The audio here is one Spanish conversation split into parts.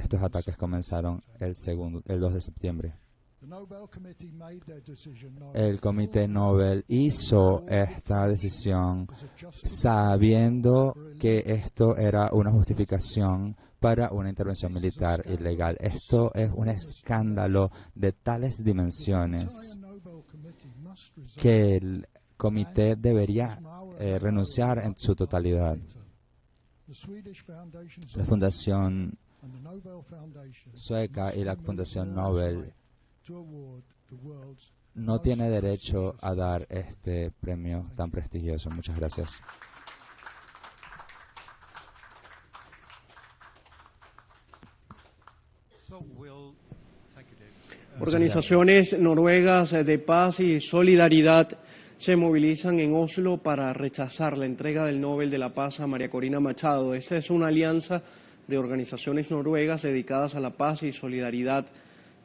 estos ataques comenzaron el 2 de septiembre. El Comité Nobel hizo esta decisión sabiendo que esto era una justificación para una intervención militar ilegal. Esto es un escándalo de tales dimensiones que el comité debería renunciar en su totalidad. La Fundación Sueca y la Fundación Nobel no tiene derecho a dar este premio tan prestigioso. Muchas gracias. Organizaciones noruegas de paz y solidaridad se movilizan en Oslo para rechazar la entrega del Nobel de la Paz a María Corina Machado. Esta es una alianza de organizaciones noruegas dedicadas a la paz y solidaridad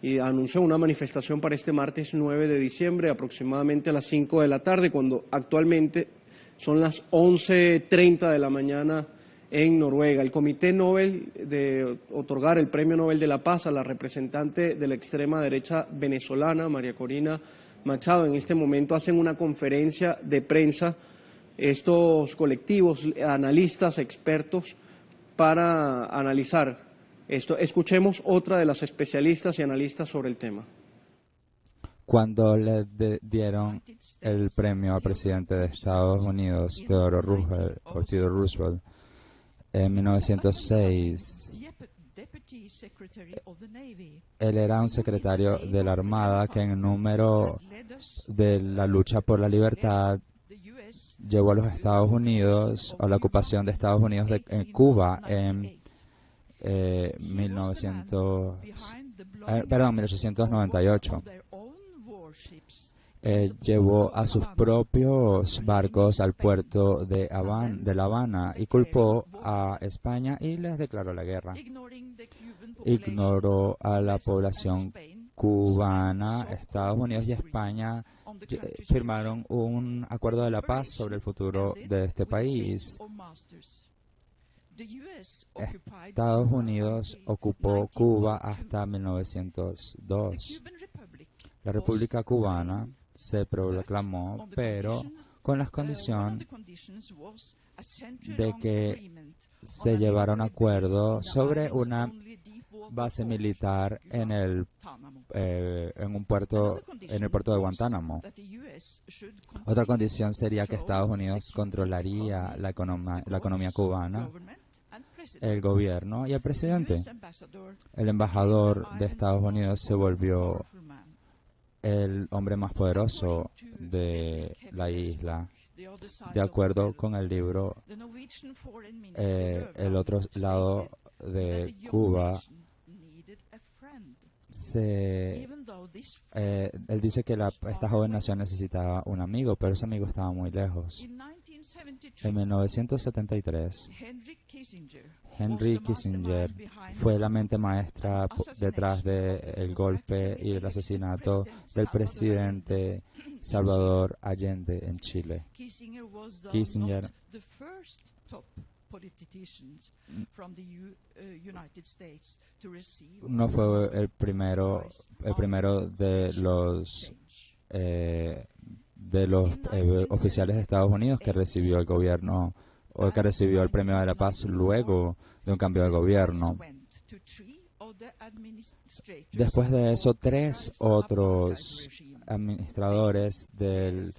y anunció una manifestación para este martes 9 de diciembre, aproximadamente a las 5 de la tarde, cuando actualmente son las 11:30 de la mañana en Noruega. El Comité Nobel de otorgar el Premio Nobel de la Paz a la representante de la extrema derecha venezolana, María Corina Machado, en este momento hacen una conferencia de prensa, estos colectivos, analistas, expertos, para analizar esto. Escuchemos otra de las especialistas y analistas sobre el tema. Cuando le dieron el premio al presidente de Estados Unidos, Theodore Roosevelt, en 1906, él era un secretario de la Armada que en número de la lucha por la libertad llevó a los Estados Unidos, a la ocupación de Estados Unidos en Cuba en 1898. Llevó a sus propios barcos al puerto de La Habana y culpó a España y les declaró la guerra. Ignoró a la población cubana. Estados Unidos y España firmaron un acuerdo de la paz sobre el futuro de este país. Estados Unidos ocupó Cuba hasta 1902. La República Cubana se proclamó, pero con la condición de que se llevara un acuerdo sobre una base militar en el puerto de Guantánamo. Otra condición sería que Estados Unidos controlaría la economía cubana, el gobierno y el presidente. El embajador de Estados Unidos se volvió el hombre más poderoso de la isla. De acuerdo con el libro, el otro lado de Cuba, él dice que esta joven nación necesitaba un amigo, pero ese amigo estaba muy lejos. En 1973, Henry Kissinger fue la mente maestra detrás del golpe y el asesinato del presidente Salvador Allende en Chile. Kissinger no fue el primero de los oficiales de Estados Unidos que recibió el gobierno o que recibió el Premio de la Paz luego de un cambio de gobierno. Después de eso, 3 otros administradores del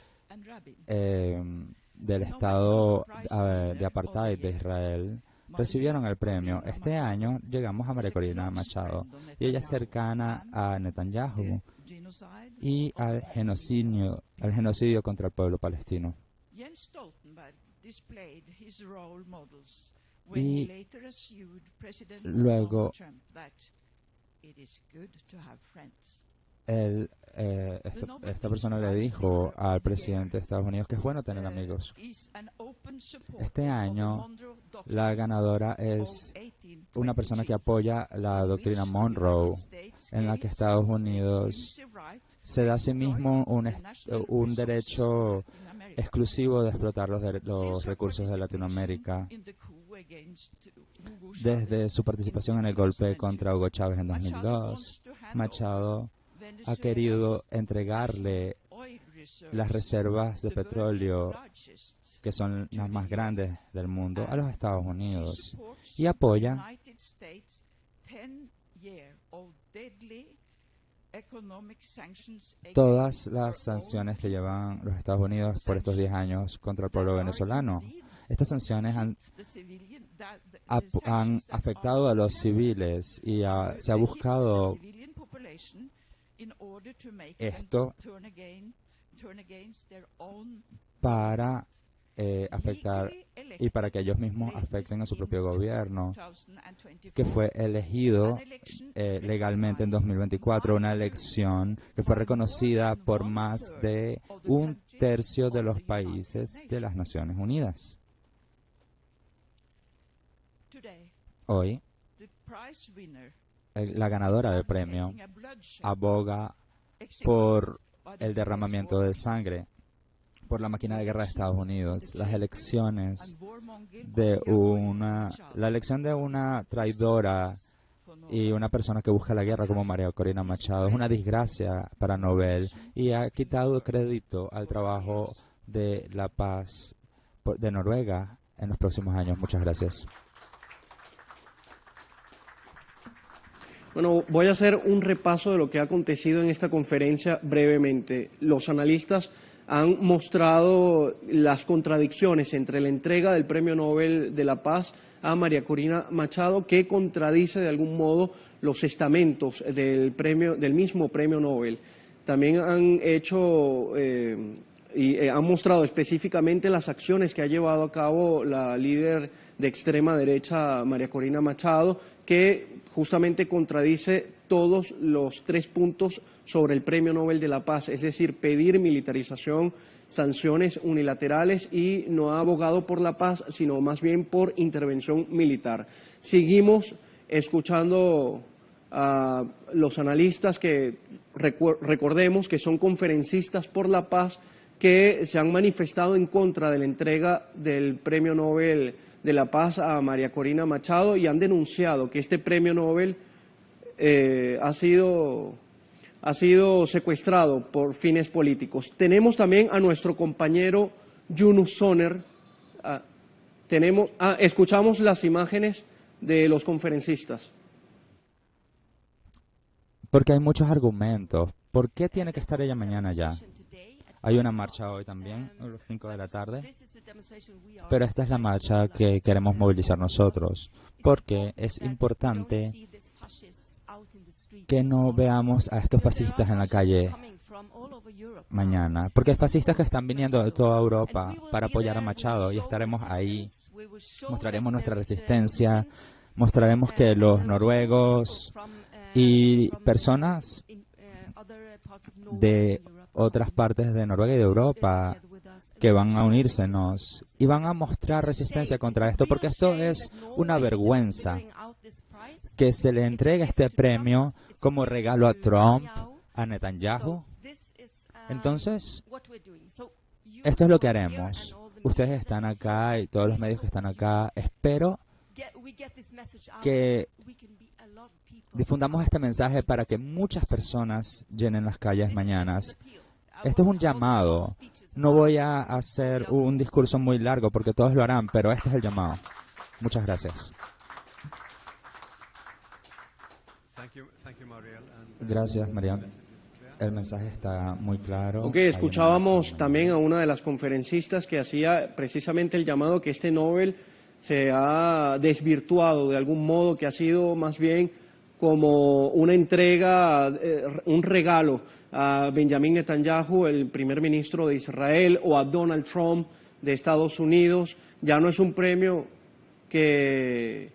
estado de apartheid de Israel recibieron el premio. Este año llegamos a María Corina Machado y ella es cercana a Netanyahu y al genocidio contra el pueblo palestino. Y luego esta persona le dijo al presidente de Estados Unidos que es bueno tener amigos. Este año la ganadora es una persona que apoya la doctrina Monroe, en la que Estados Unidos se da a sí mismo un derecho exclusivo de explotar los recursos de Latinoamérica. Desde su participación en el golpe contra Hugo Chávez en 2002, Machado ha querido entregarle las reservas de petróleo, que son las más grandes del mundo, a los Estados Unidos, y apoya todas las sanciones que llevan los Estados Unidos por estos 10 años contra el pueblo venezolano. Estas sanciones han afectado a los civiles y se ha buscado esto para afectar y para que ellos mismos afecten a su propio gobierno, que fue elegido legalmente en 2024, una elección que fue reconocida por más de 1/3 de los países de las Naciones Unidas. Hoy, la ganadora del premio aboga por el derramamiento de sangre, por la máquina de guerra de Estados Unidos. Las elecciones la elección de una traidora y una persona que busca la guerra como María Corina Machado es una desgracia para Nobel y ha quitado crédito al trabajo de la paz de Noruega en los próximos años. Muchas gracias. Bueno, voy a hacer un repaso de lo que ha acontecido en esta conferencia brevemente. Los analistas han mostrado las contradicciones entre la entrega del Premio Nobel de la Paz a María Corina Machado, que contradice de algún modo los estamentos del mismo Premio Nobel. También han hecho y han mostrado específicamente las acciones que ha llevado a cabo la líder de extrema derecha, María Corina Machado, que justamente contradice todos los 3 puntos sobre el Premio Nobel de la Paz, es decir, pedir militarización, sanciones unilaterales y no ha abogado por la paz, sino más bien por intervención militar. Seguimos escuchando a los analistas que recordemos que son conferencistas por la paz que se han manifestado en contra de la entrega del Premio Nobel de la Paz a María Corina Machado y han denunciado que este Premio Nobel ha sido secuestrado por fines políticos. Tenemos también a nuestro compañero Yunus Soner. Escuchamos las imágenes de los conferencistas. Porque hay muchos argumentos. ¿Por qué tiene que estar ella mañana ya? Hay una marcha hoy también, a las 5 de la tarde, pero esta es la marcha que queremos movilizar nosotros, porque es importante que no veamos a estos fascistas en la calle mañana, porque hay fascistas que están viniendo de toda Europa para apoyar a Machado y estaremos ahí, mostraremos nuestra resistencia, mostraremos que los noruegos y personas de otras partes de Noruega y de Europa que van a unírsenos y van a mostrar resistencia contra esto, porque esto es una vergüenza que se le entregue este premio como regalo a Trump, a Netanyahu. Entonces, esto es lo que haremos. Ustedes están acá y todos los medios que están acá. Espero que difundamos este mensaje para que muchas personas llenen las calles mañanas. Esto es un llamado. No voy a hacer un discurso muy largo porque todos lo harán, pero este es el llamado. Muchas gracias. Gracias, Mariam. El mensaje está muy claro. Ok, escuchábamos también a una de las conferencistas que hacía precisamente el llamado que este Nobel se ha desvirtuado de algún modo, que ha sido más bien como una entrega, un regalo a Benjamin Netanyahu, el primer ministro de Israel, o a Donald Trump de Estados Unidos. Ya no es un premio que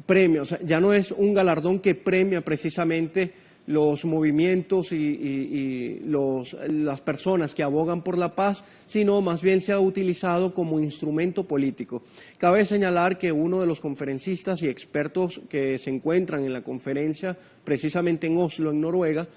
premia, o sea, ya no es un galardón que premia precisamente los movimientos y las personas que abogan por la paz, sino más bien se ha utilizado como instrumento político. Cabe señalar que uno de los conferencistas y expertos que se encuentran en la conferencia, precisamente en Oslo, en Noruega,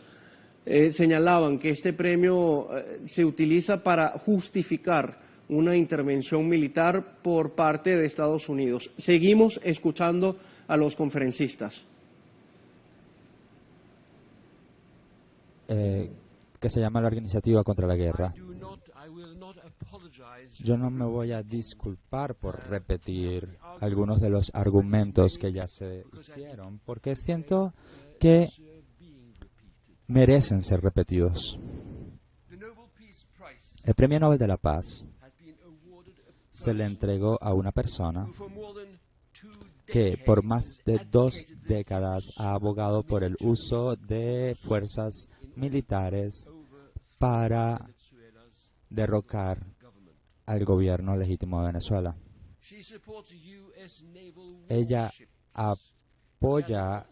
señalaban que este premio se utiliza para justificar una intervención militar por parte de Estados Unidos. Seguimos escuchando a los conferencistas. Que se llama la Iniciativa contra la Guerra. Yo no me voy a disculpar por repetir algunos de los argumentos que ya se hicieron, porque siento que merecen ser repetidos. El Premio Nobel de la Paz se le entregó a una persona que por más de 2 décadas ha abogado por el uso de fuerzas militares para derrocar al gobierno legítimo de Venezuela. Ella apoya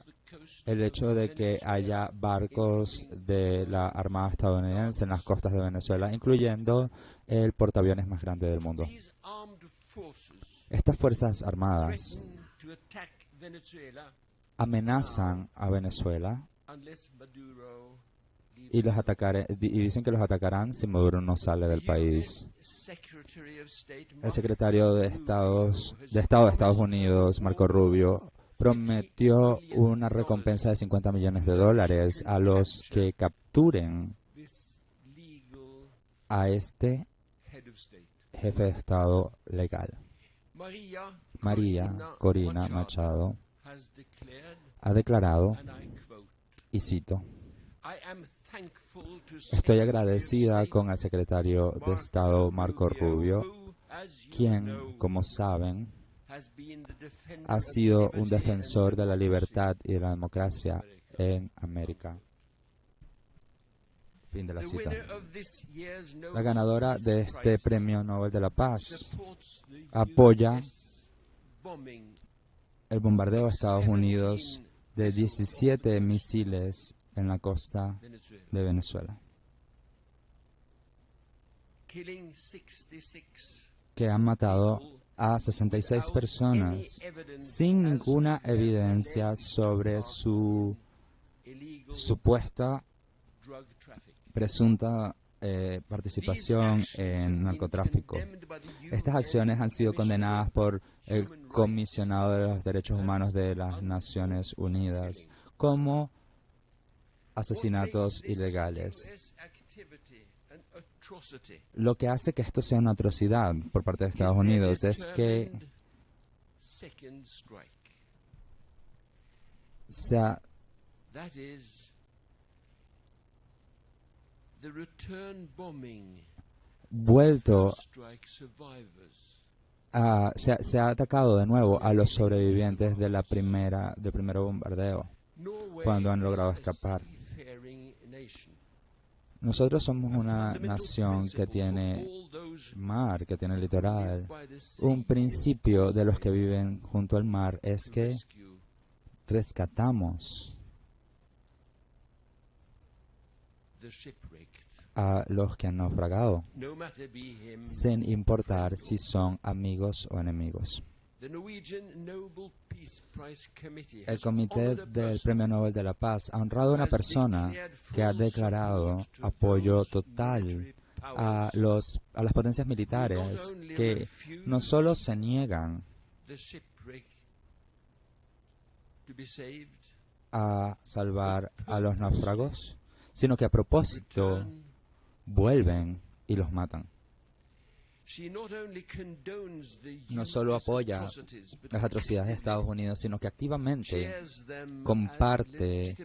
el hecho de que haya barcos de la Armada estadounidense en las costas de Venezuela, incluyendo el portaaviones más grande del mundo. Estas fuerzas armadas amenazan a Venezuela y dicen que los atacarán si Maduro no sale del país. El secretario de Estado de Estados Unidos, Marco Rubio, prometió una recompensa de $50 millones a los que capturen a este jefe de Estado legal. María Corina Machado ha declarado, y cito, estoy agradecida con el secretario de Estado Marco Rubio, quien, como saben, ha sido un defensor de la libertad y de la democracia en América. Fin de la cita. La ganadora de este Premio Nobel de la Paz apoya el bombardeo de Estados Unidos de 17 misiles en la costa de Venezuela, que han matado a 66 personas sin ninguna evidencia sobre su supuesta presunta participación en narcotráfico. Estas acciones han sido condenadas por el Comisionado de los Derechos Humanos de las Naciones Unidas como asesinatos ilegales. Lo que hace que esto sea una atrocidad por parte de Estados Unidos es que se ha vuelto se ha atacado de nuevo a los sobrevivientes de del primer bombardeo cuando han logrado escapar. Nosotros somos una nación que tiene mar, que tiene litoral. Un principio de los que viven junto al mar es que rescatamos a los que han naufragado, sin importar si son amigos o enemigos. El Comité del Premio Nobel de la Paz ha honrado a una persona que ha declarado apoyo total a las potencias militares que no solo se niegan a salvar a los náufragos, sino que a propósito vuelven y los matan. No solo apoya las atrocidades de Estados Unidos, sino que activamente comparte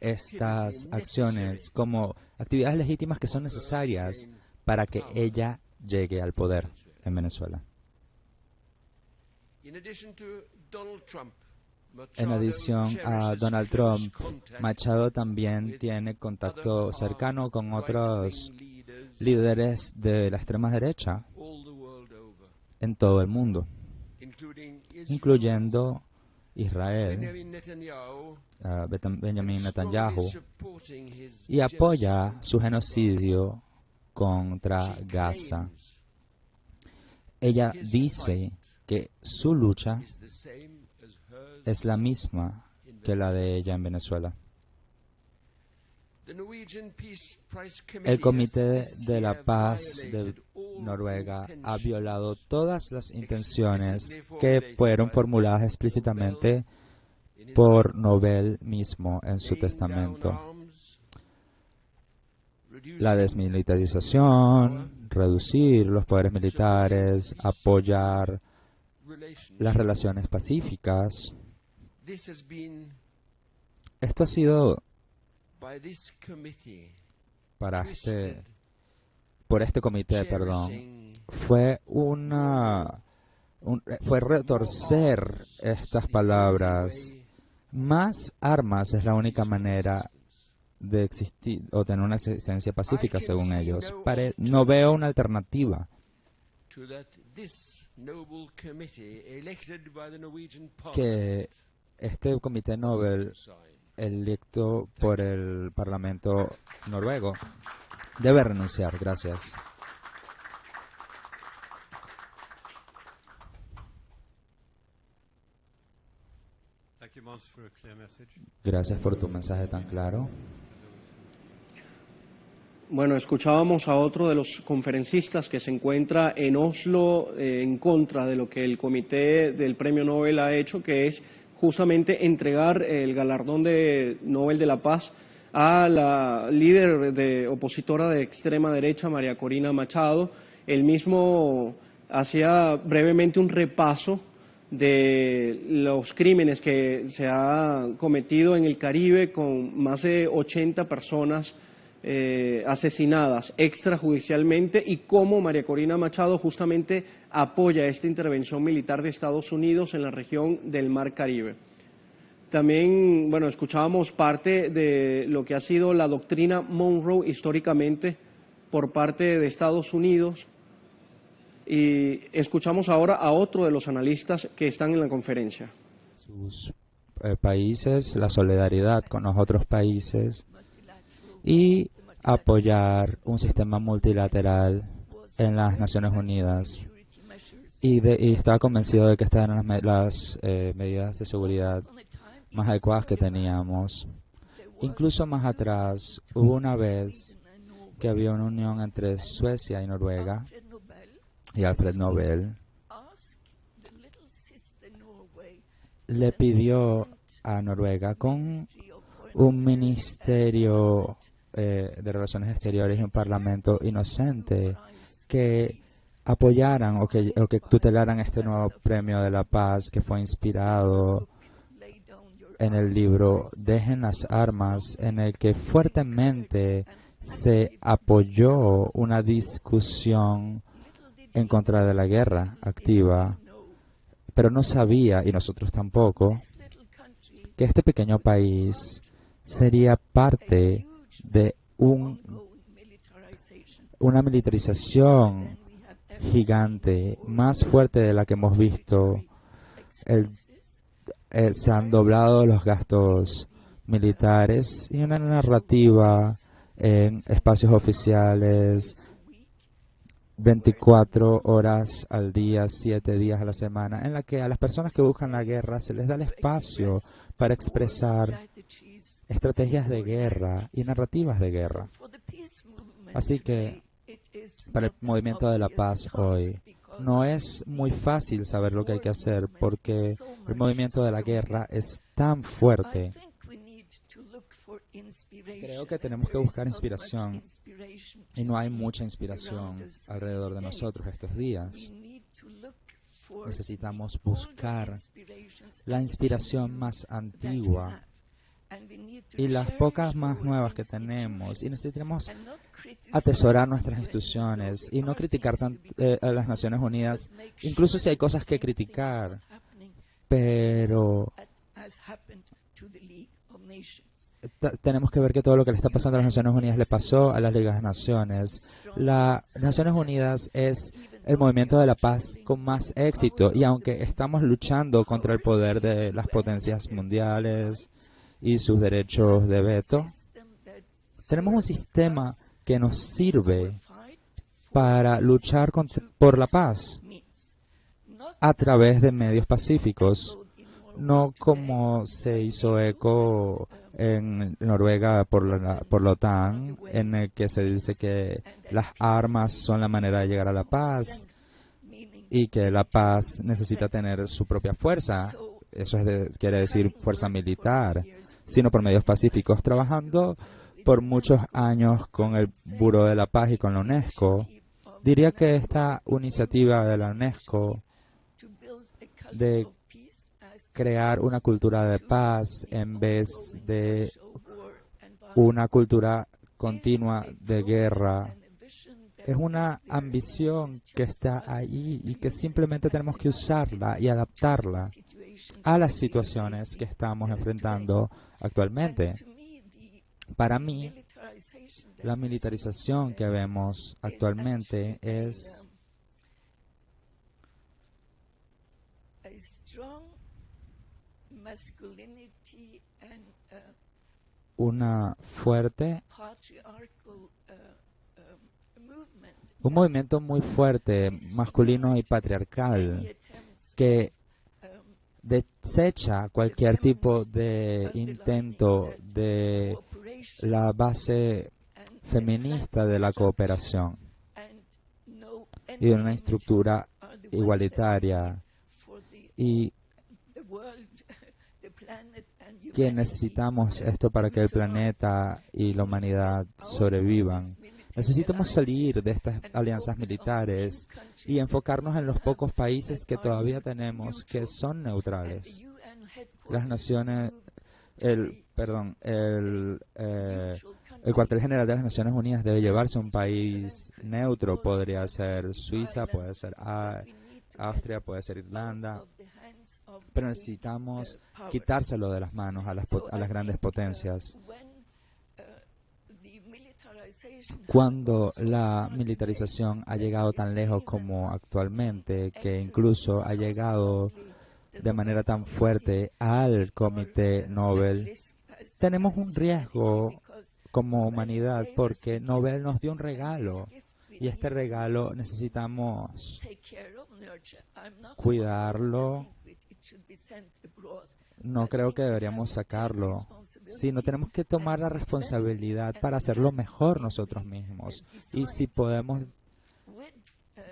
estas acciones como actividades legítimas que son necesarias para que ella llegue al poder en Venezuela. En adición a Donald Trump, Machado también tiene contacto cercano con otros líderes de la extrema derecha en todo el mundo, incluyendo Israel, Benjamin Netanyahu, y apoya su genocidio contra Gaza. Ella dice que su lucha es la misma que la de ella en Venezuela. El Comité de la Paz de Noruega ha violado todas las intenciones que fueron formuladas explícitamente por Nobel mismo en su testamento. La desmilitarización, reducir los poderes militares, apoyar las relaciones pacíficas. Esto ha sido por este comité, fue fue retorcer estas palabras. Más armas es la única manera de existir o tener una existencia pacífica, según ellos. No veo una alternativa que este comité Nobel electo por el Parlamento noruego debe renunciar. Gracias. Gracias por tu mensaje tan claro. Bueno, escuchábamos a otro de los conferencistas que se encuentra en Oslo en contra de lo que el Comité del Premio Nobel ha hecho, que es justamente entregar el galardón de Nobel de la Paz a la líder opositora de extrema derecha, María Corina Machado. Él mismo hacía brevemente un repaso de los crímenes que se han cometido en el Caribe, con más de 80 personas asesinadas extrajudicialmente, y cómo María Corina Machado justamente apoya esta intervención militar de Estados Unidos en la región del Mar Caribe. También, bueno, escuchábamos parte de lo que ha sido la doctrina Monroe históricamente por parte de Estados Unidos, y escuchamos ahora a otro de los analistas que están en la conferencia. Sus países, la solidaridad con los otros países y apoyar un sistema multilateral en las Naciones Unidas. Y estaba convencido de que estas eran las medidas de seguridad más adecuadas que teníamos. Incluso más atrás, hubo una vez que había una unión entre Suecia y Noruega, y Alfred Nobel le pidió a Noruega, con un ministerio de Relaciones Exteriores y un parlamento inocente, que apoyaran o que tutelaran este nuevo premio de la paz, que fue inspirado en el libro Dejen las armas, en el que fuertemente se apoyó una discusión en contra de la guerra activa, pero no sabía, y nosotros tampoco, que este pequeño país sería parte de una militarización gigante, más fuerte de la que hemos visto. Se han doblado los gastos militares y una narrativa en espacios oficiales 24 horas al día, 7 días a la semana, en la que a las personas que buscan la guerra se les da el espacio para expresar estrategias de guerra y narrativas de guerra. Así que para el movimiento de la paz hoy no es muy fácil saber lo que hay que hacer, porque el movimiento de la guerra es tan fuerte. Creo que tenemos que buscar inspiración, y no hay mucha inspiración alrededor de nosotros estos días. Necesitamos buscar la inspiración más antigua y las pocas más nuevas que tenemos, y necesitamos atesorar nuestras instituciones y no criticar a las Naciones Unidas, incluso si hay cosas que criticar, pero tenemos que ver que todo lo que le está pasando a las Naciones Unidas le pasó a las Ligas de Naciones. Las Naciones Unidas es el movimiento de la paz con más éxito, y aunque estamos luchando contra el poder de las potencias mundiales y sus derechos de veto, tenemos un sistema que nos sirve para luchar por la paz a través de medios pacíficos, no como se hizo eco en Noruega por la OTAN, en el que se dice que las armas son la manera de llegar a la paz y que la paz necesita tener su propia fuerza. Eso quiere decir fuerza militar, sino por medios pacíficos, trabajando por muchos años con el Buró de la Paz y con la UNESCO. Diría que esta iniciativa de la UNESCO de crear una cultura de paz en vez de una cultura continua de guerra es una ambición que está ahí y que simplemente tenemos que usarla y adaptarla a las situaciones que estamos enfrentando actualmente. Para mí, la militarización que vemos actualmente es un movimiento muy fuerte, masculino y patriarcal, que desecha cualquier tipo de intento de la base feminista de la cooperación y de una estructura igualitaria, y que necesitamos esto para que el planeta y la humanidad sobrevivan. Necesitamos salir de estas alianzas militares y enfocarnos en los pocos países que todavía tenemos que son neutrales. Las naciones, el cuartel general de las Naciones Unidas debe llevarse a un país neutro. Podría ser Suiza, puede ser Austria, puede ser Irlanda, pero necesitamos quitárselo de las manos a las grandes potencias. Cuando la militarización ha llegado tan lejos como actualmente, que incluso ha llegado de manera tan fuerte al Comité Nobel, tenemos un riesgo como humanidad porque Nobel nos dio un regalo y este regalo necesitamos cuidarlo. No creo que deberíamos sacarlo, sino tenemos que tomar la responsabilidad para hacerlo mejor nosotros mismos. Y si podemos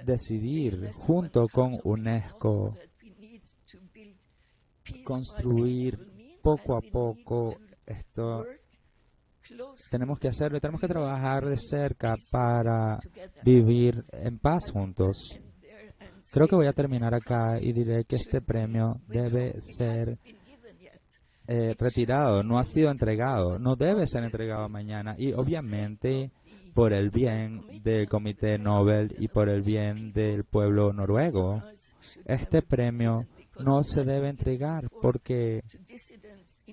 decidir, junto con UNESCO, construir poco a poco esto, tenemos que hacerlo, tenemos que trabajar de cerca para vivir en paz juntos. Creo que voy a terminar acá y diré que este premio debe ser retirado, no ha sido entregado, no debe ser entregado mañana, y obviamente por el bien del Comité Nobel y por el bien del pueblo noruego, este premio no se debe entregar porque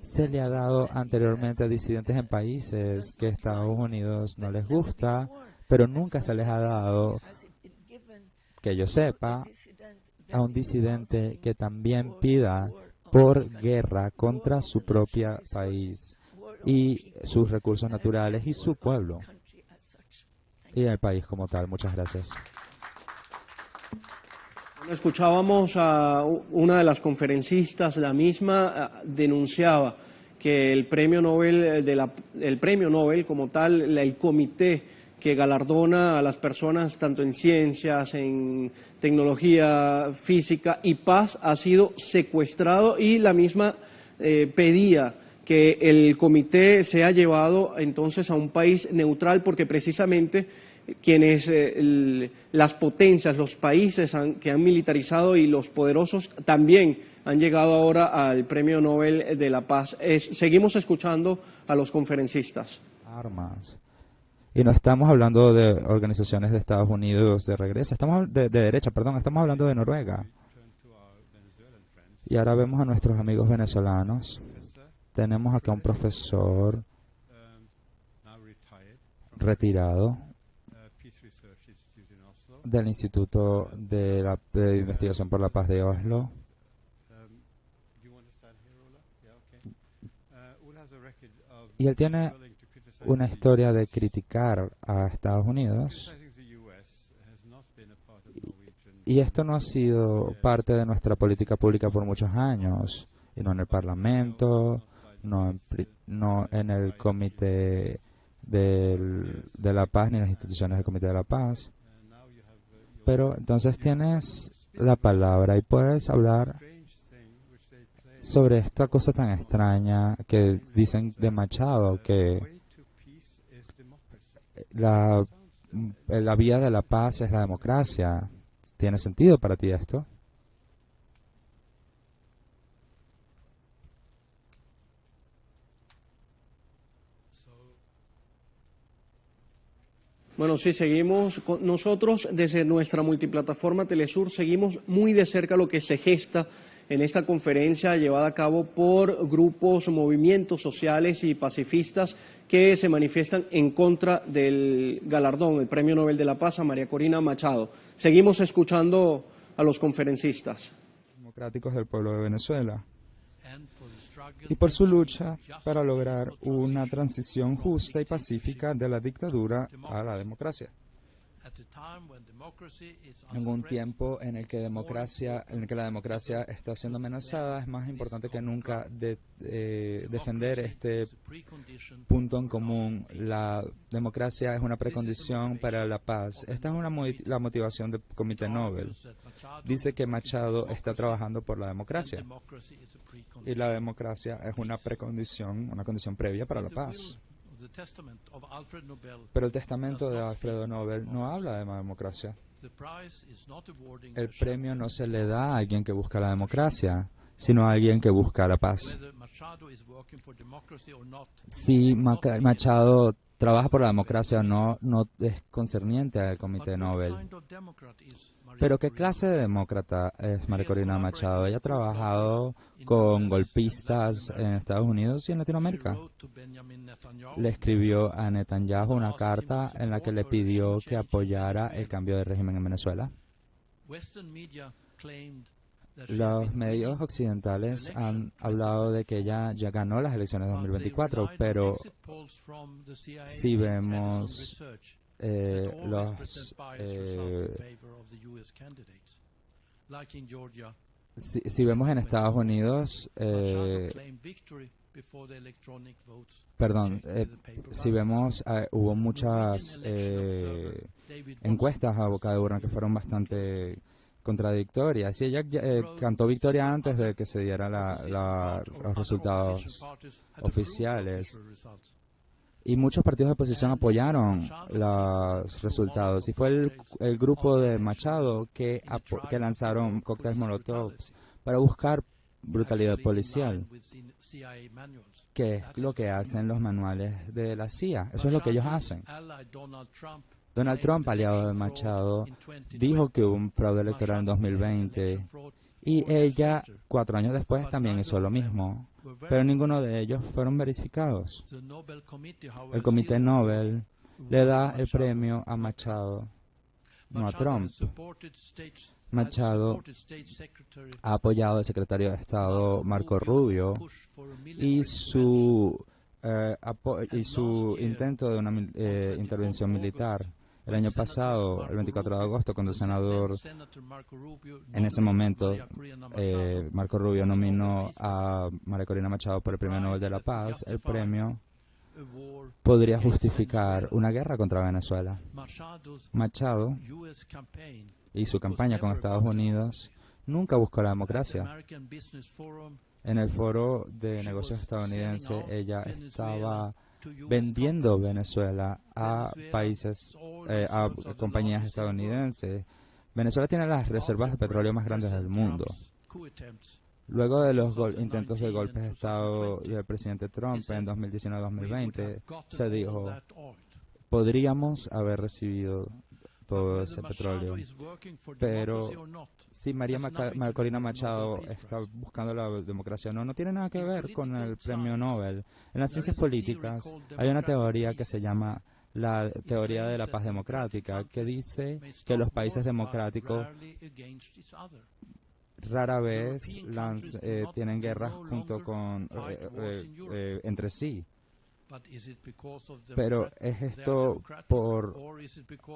se le ha dado anteriormente a disidentes en países que Estados Unidos no les gusta, pero nunca se les ha dado, que yo sepa, a un disidente que también pida por guerra contra su propio país y sus recursos naturales y su pueblo y el país como tal. Muchas gracias. Bueno, escuchábamos a una de las conferencistas, la misma denunciaba que el premio Nobel como tal, el comité que galardona a las personas tanto en ciencias, en tecnología física y paz, ha sido secuestrado, y la misma pedía que el comité sea llevado entonces a un país neutral, porque precisamente quienes las potencias, los países que han militarizado y los poderosos también han llegado ahora al Premio Nobel de la Paz. Seguimos escuchando a los conferencistas. Armas. Y no estamos hablando de organizaciones de Estados Unidos de regreso, estamos de derecha, perdón, estamos hablando de Noruega. Y ahora vemos a nuestros amigos venezolanos. Tenemos acá un profesor retirado del Instituto de Investigación por la Paz de Oslo. Y él tiene una historia de criticar a Estados Unidos, y esto no ha sido parte de nuestra política pública por muchos años. y no en el Parlamento, no en el Comité de la Paz ni en las instituciones del Comité de la Paz. Pero entonces tienes la palabra y puedes hablar sobre esta cosa tan extraña que dicen de Machado, que la vía de la paz es la democracia. ¿Tiene sentido para ti esto? Bueno, sí, seguimos. Nosotros desde nuestra multiplataforma Telesur seguimos muy de cerca lo que se gesta en esta conferencia llevada a cabo por grupos, movimientos sociales y pacifistas que se manifiestan en contra del galardón, el Premio Nobel de la Paz a María Corina Machado. Seguimos escuchando a los conferencistas. Democráticos del pueblo de Venezuela y por su lucha para lograr una transición justa y pacífica de la dictadura a la democracia. En un tiempo en el que la democracia está siendo amenazada, es más importante que nunca defender este punto en común. La democracia es una precondición para la paz. Esta es la motivación del Comité Nobel. Dice que Machado está trabajando por la democracia y la democracia es una precondición, una condición previa para la paz. Pero el testamento de Alfredo Nobel no habla de la democracia. El premio no se le da a alguien que busca la democracia, sino a alguien que busca la paz. Si Machado trabaja por la democracia o no, no es concerniente al Comité Nobel. Pero ¿qué clase de demócrata es María Corina Machado? Ella ha trabajado con golpistas en Estados Unidos y en Latinoamérica. Le escribió a Netanyahu una carta en la que le pidió que apoyara el cambio de régimen en Venezuela. Los medios occidentales han hablado de que ella ya ganó las elecciones de 2024, pero si vemos si vemos en Estados Unidos, si vemos, hubo muchas encuestas a boca de urna que fueron bastante contradictorias. Y ella cantó victoria antes de que se dieran los resultados oficiales. Y muchos partidos de oposición apoyaron los resultados. Y fue el grupo de Machado que lanzaron cócteles Molotov para buscar brutalidad policial, que es lo que hacen los manuales de la CIA. Eso es lo que ellos hacen. Donald Trump, aliado de Machado, dijo que hubo un fraude electoral en 2020 y ella, 4 años después, también hizo lo mismo, pero ninguno de ellos fueron verificados. El Comité Nobel le da el premio a Machado, no a Trump. Machado ha apoyado al secretario de Estado Marco Rubio y su intento de una intervención militar. El año pasado, el 24 de agosto, cuando el senador, en ese momento, Marco Rubio nominó a María Corina Machado por el Premio Nobel de la Paz, el premio podría justificar una guerra contra Venezuela. Machado y su campaña con Estados Unidos nunca buscó la democracia. En el foro de negocios estadounidense, ella estaba vendiendo Venezuela a países, a compañías estadounidenses. Venezuela tiene las reservas de petróleo más grandes del mundo. Luego de los intentos de golpes de Estado del presidente Trump en 2019-2020, se dijo, podríamos haber recibido todo ese petróleo. Pero si María Corina Machado está buscando la democracia o no, no tiene nada que ver con el premio Nobel. En las ciencias políticas hay una teoría que se llama la teoría de la paz democrática, que dice que los países democráticos rara vez tienen guerras junto con entre sí. Pero ¿es esto por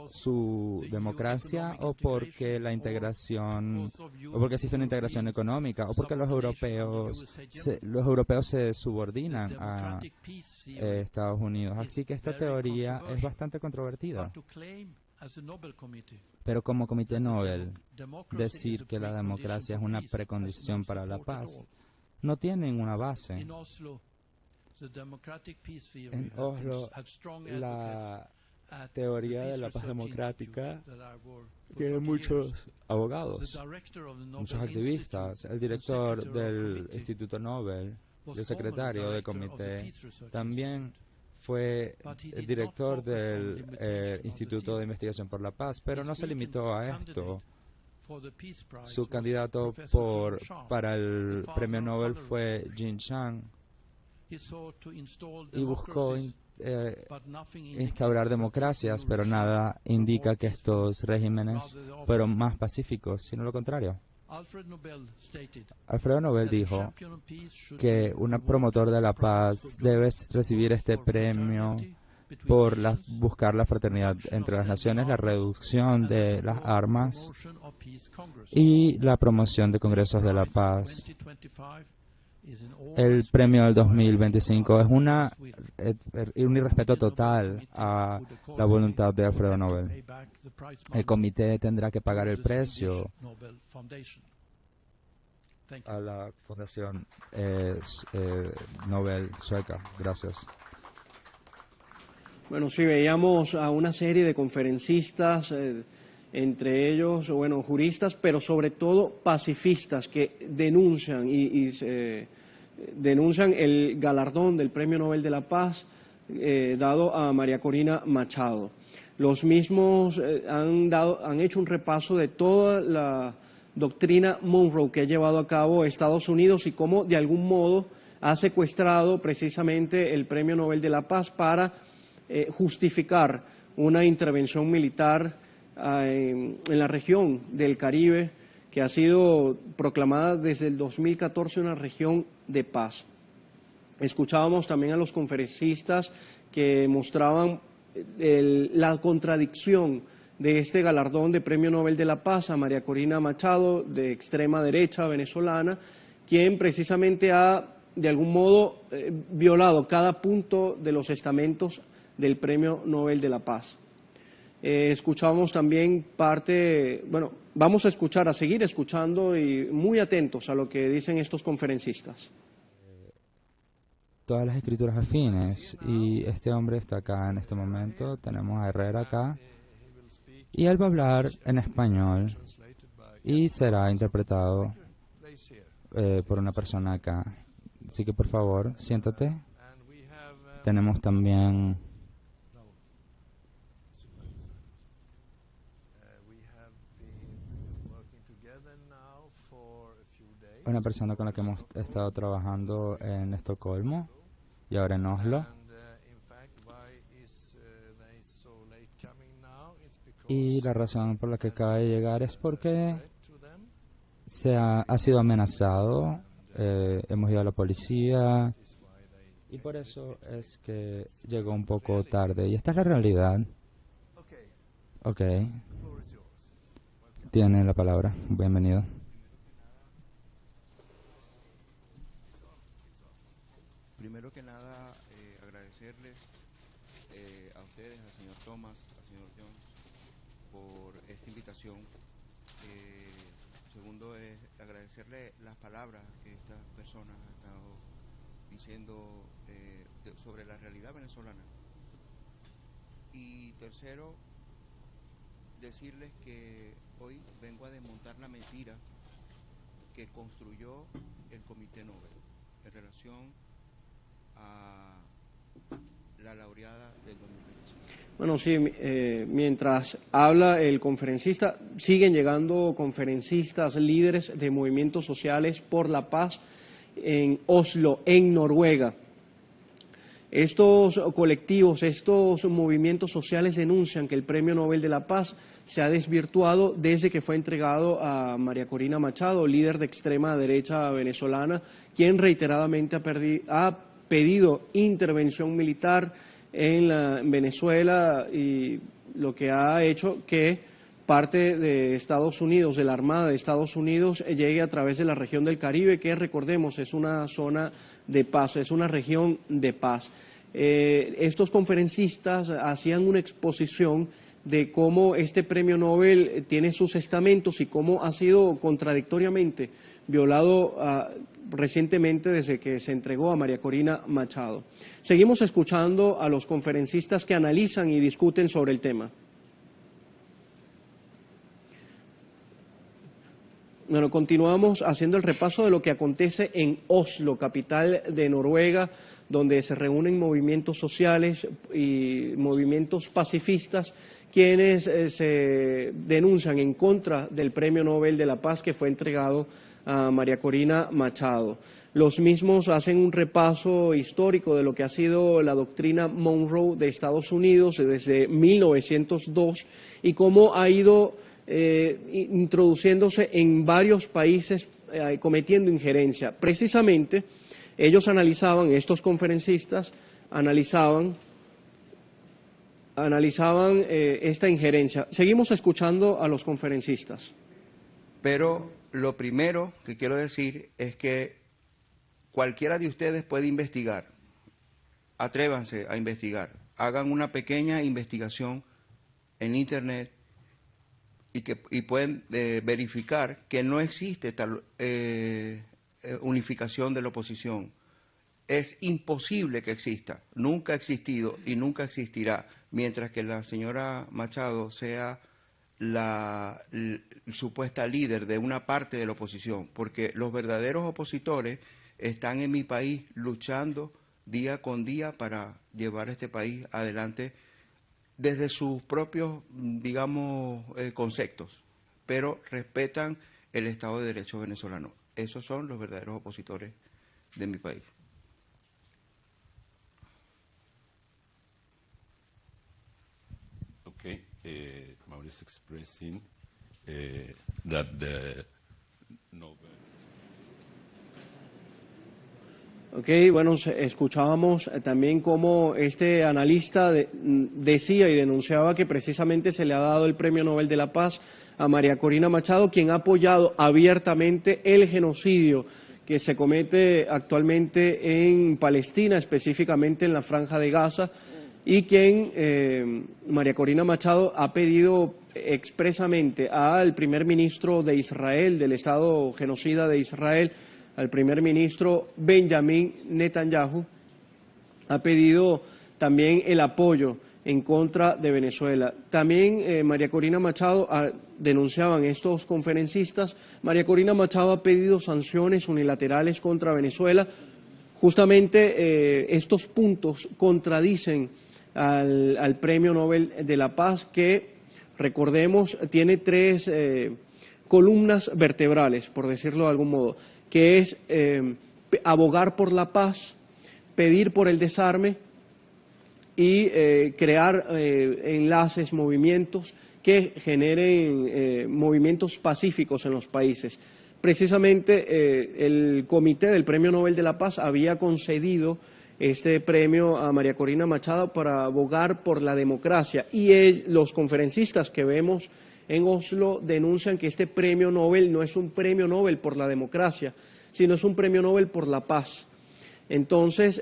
su democracia o porque la integración, o porque existe una integración económica, o porque los europeos se subordinan a Estados Unidos? Así que esta teoría es bastante controvertida. Pero como Comité Nobel, decir que la democracia es una precondición para la paz no tiene ninguna base. En Oslo, la teoría de la paz democrática tiene muchos abogados, muchos activistas. El director del Instituto Nobel, el secretario del comité, también fue el director del Instituto de Investigación por la Paz, pero no se limitó a esto. Su candidato para el premio Nobel fue Jin Chang y buscó instaurar democracias, pero nada indica que estos regímenes fueron más pacíficos, sino lo contrario. Alfredo Nobel dijo que un promotor de la paz debe recibir este premio por buscar la fraternidad entre las naciones, la reducción de las armas y la promoción de congresos de la paz. El premio del 2025 es un irrespeto total a la voluntad de Alfredo Nobel. El comité tendrá que pagar el precio a la Fundación Nobel sueca. Gracias. Bueno, sí, veíamos a una serie de conferencistas, entre ellos, bueno, juristas, pero sobre todo pacifistas que denuncian denuncian el galardón del Premio Nobel de la Paz dado a María Corina Machado. Los mismos han hecho un repaso de toda la doctrina Monroe que ha llevado a cabo Estados Unidos y cómo de algún modo ha secuestrado precisamente el Premio Nobel de la Paz para justificar una intervención militar en la región del Caribe que ha sido proclamada desde el 2014 una región de paz. Escuchábamos también a los conferencistas que mostraban la contradicción de este galardón de Premio Nobel de la Paz a María Corina Machado, de extrema derecha venezolana, quien precisamente ha, de algún modo, violado cada punto de los estamentos del Premio Nobel de la Paz. Escuchamos también vamos a seguir escuchando y muy atentos a lo que dicen estos conferencistas. Todas las escrituras afines, y este hombre está acá en este momento, tenemos a Herrera acá, y él va a hablar en español y será interpretado por una persona acá. Así que por favor, siéntate. Tenemos también una persona con la que hemos estado trabajando en Estocolmo y ahora en Oslo. Y la razón por la que acaba de llegar es porque ha sido amenazado, hemos ido a la policía y por eso es que llegó un poco tarde. Y esta es la realidad. Ok. Tiene la palabra. Bienvenido. Primero que nada, agradecerles a ustedes, al señor Thomas, al señor Jones, por esta invitación. Segundo es agradecerle las palabras que estas personas han estado diciendo sobre la realidad venezolana. Y tercero, decirles que hoy vengo a desmontar la mentira que construyó el Comité Nobel en relación a la laureada del 2025. Bueno, sí, mientras habla el conferencista, siguen llegando conferencistas, líderes de movimientos sociales por la paz en Oslo, en Noruega. Estos colectivos, estos movimientos sociales denuncian que el Premio Nobel de la Paz se ha desvirtuado desde que fue entregado a María Corina Machado, líder de extrema derecha venezolana, quien reiteradamente ha pedido intervención militar en Venezuela, y lo que ha hecho que parte de Estados Unidos, de la Armada de Estados Unidos, llegue a través de la región del Caribe, que recordemos es una zona de paz, es una región de paz. Estos conferencistas hacían una exposición de cómo este premio Nobel tiene sus estamentos y cómo ha sido contradictoriamente violado recientemente desde que se entregó a María Corina Machado. Seguimos escuchando a los conferencistas que analizan y discuten sobre el tema. Bueno, continuamos haciendo el repaso de lo que acontece en Oslo, capital de Noruega, donde se reúnen movimientos sociales y movimientos pacifistas quienes se denuncian en contra del Premio Nobel de la Paz que fue entregado a María Corina Machado. Los mismos hacen un repaso histórico de lo que ha sido la doctrina Monroe de Estados Unidos desde 1902 y cómo ha ido introduciéndose en varios países, cometiendo injerencia. Precisamente, ellos analizaban, estos conferencistas analizaban esta injerencia. Seguimos escuchando a los conferencistas. Pero lo primero que quiero decir es que cualquiera de ustedes puede investigar. Atrévanse a investigar. Hagan una pequeña investigación en Internet y pueden verificar que no existe tal unificación de la oposición. Es imposible que exista, nunca ha existido y nunca existirá, mientras que la señora Machado sea la supuesta líder de una parte de la oposición, porque los verdaderos opositores están en mi país luchando día con día para llevar este país adelante desde sus propios, digamos, conceptos, pero respetan el Estado de Derecho venezolano. Esos son los verdaderos opositores de mi país. Okay, Mauricio expressing that the Nobel. Ok, bueno, escuchábamos también cómo este analista decía y denunciaba que precisamente se le ha dado el Premio Nobel de la Paz a María Corina Machado, quien ha apoyado abiertamente el genocidio que se comete actualmente en Palestina, específicamente en la Franja de Gaza, y quien, María Corina Machado, ha pedido expresamente al primer ministro de Israel, del Estado genocida de Israel, al primer ministro Benjamín Netanyahu, ha pedido también el apoyo en contra de Venezuela. También María Corina Machado, denunciaban estos conferencistas, María Corina Machado ha pedido sanciones unilaterales contra Venezuela. Justamente estos puntos contradicen al Premio Nobel de la Paz, que, recordemos, tiene tres columnas vertebrales, por decirlo de algún modo, que es abogar por la paz, pedir por el desarme y crear enlaces, movimientos que generen movimientos pacíficos en los países. Precisamente el Comité del Premio Nobel de la Paz había concedido este premio a María Corina Machado para abogar por la democracia, y los conferencistas que vemos en Oslo denuncian que este premio Nobel no es un premio Nobel por la democracia, sino es un premio Nobel por la paz. Entonces,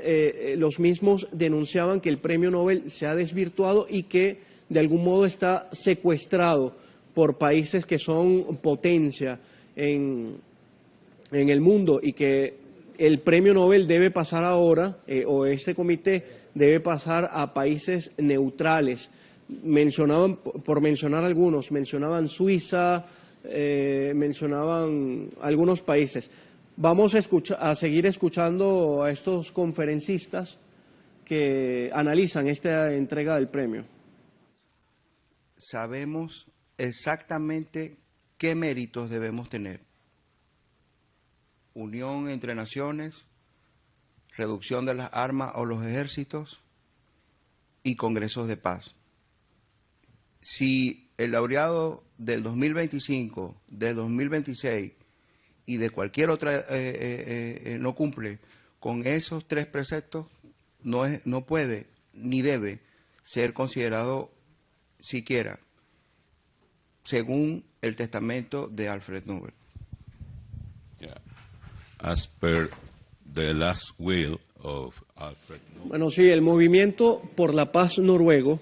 los mismos denunciaban que el premio Nobel se ha desvirtuado y que de algún modo está secuestrado por países que son potencia en el mundo, y que el premio Nobel debe pasar ahora, o este comité debe pasar a países neutrales. Mencionaban, por mencionar algunos, mencionaban Suiza, mencionaban algunos países. Vamos a seguir escuchando a estos conferencistas que analizan esta entrega del premio. Sabemos exactamente qué méritos debemos tener. Unión entre naciones, reducción de las armas o los ejércitos y congresos de paz. Si el laureado del 2025, del 2026 y de cualquier otra no cumple con esos 3 preceptos no puede ni debe ser considerado siquiera según el testamento de Alfred Nobel. Yeah. As per the last will of Alfred Nobel. Bueno, sí, el Movimiento por la Paz noruego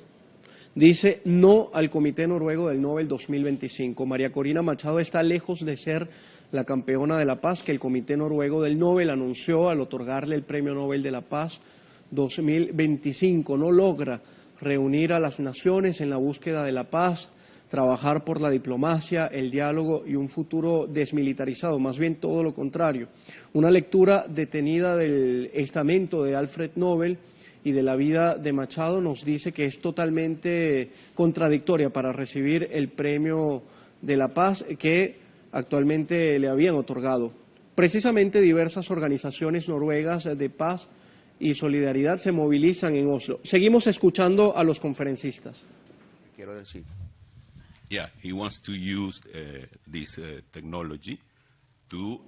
dice no al Comité Noruego del Nobel 2025. María Corina Machado está lejos de ser la campeona de la paz que el Comité Noruego del Nobel anunció al otorgarle el Premio Nobel de la Paz 2025. No logra reunir a las naciones en la búsqueda de la paz, trabajar por la diplomacia, el diálogo y un futuro desmilitarizado, más bien todo lo contrario. Una lectura detenida del estamento de Alfred Nobel y de la vida de Machado nos dice que es totalmente contradictoria para recibir el Premio de la Paz que actualmente le habían otorgado. Precisamente diversas organizaciones noruegas de paz y solidaridad se movilizan en Oslo. Seguimos escuchando a los conferencistas. Quiero decir. Yeah, he wants to use this technology to.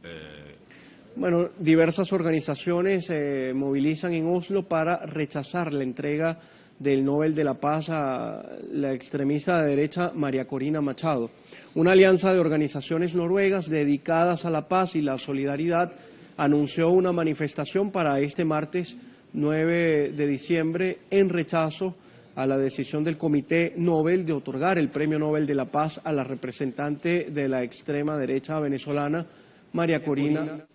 Bueno, diversas organizaciones se movilizan en Oslo para rechazar la entrega del Nobel de la Paz a la extremista de derecha María Corina Machado. Una alianza de organizaciones noruegas dedicadas a la paz y la solidaridad anunció una manifestación para este martes 9 de diciembre en rechazo a la decisión del Comité Nobel de otorgar el Premio Nobel de la Paz a la representante de la extrema derecha venezolana, María Corina